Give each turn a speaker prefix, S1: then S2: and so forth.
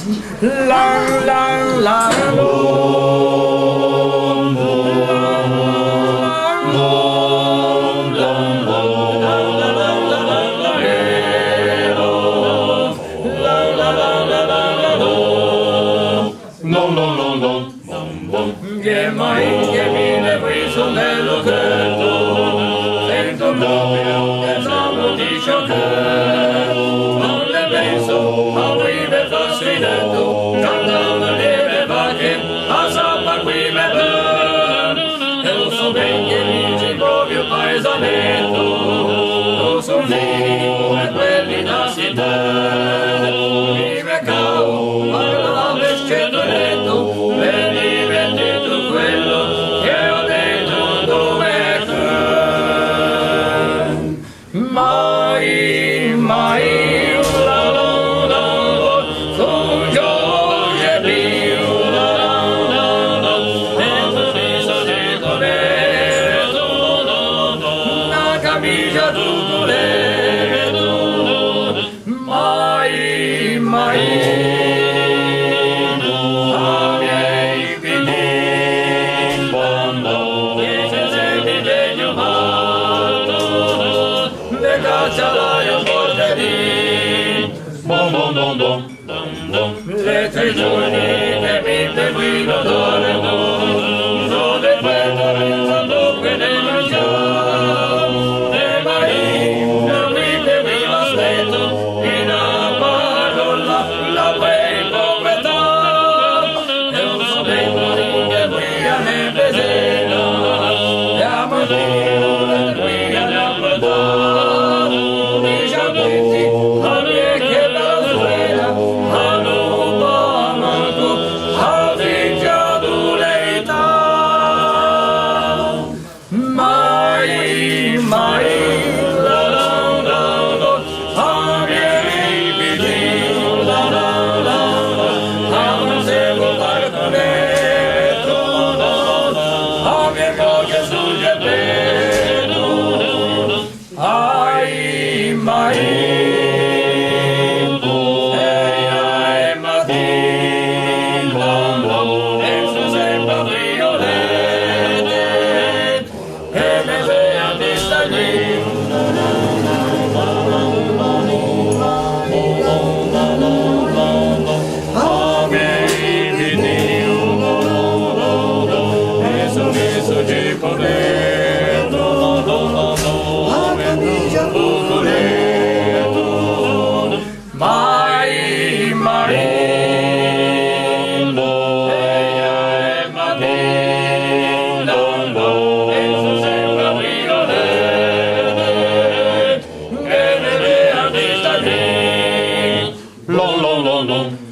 S1: Lang, lang, lang, long, che mai che viene qui sul nello credo, sento proprio che sono di ciò che non le penso, ma qui per farsi detto, cantano le vacche, a sappa qui me e lo so ben che vinci proprio paesanetto, lo so lì come quelli da città, vive cao, parla da pescetto netto, mai, mai, la la la, con Giorgio Pio, la la la, e sorriso di Toledo, una camicia di Toledo, mai, mai. Le tre giorni che mi seguino dormo, sono le quelle che ne mangiamo, le mani non mi seguino aspetto, in una parola la quei povertà, e un sospetto che qui a me presena, siamo qui a la verdà, mi sciapetti, a me che bella suena, mai, mai, la la la la, a miei vicini, la la la la, a non seguo parcamento, a mie voce sul geppetto, ai, mai, ai, mattina, e su sempre violette, e me vea di stagione. A miei vicini, e sorriso di Poletto, a camicia Poletto, mai, mai, long, long, long, long.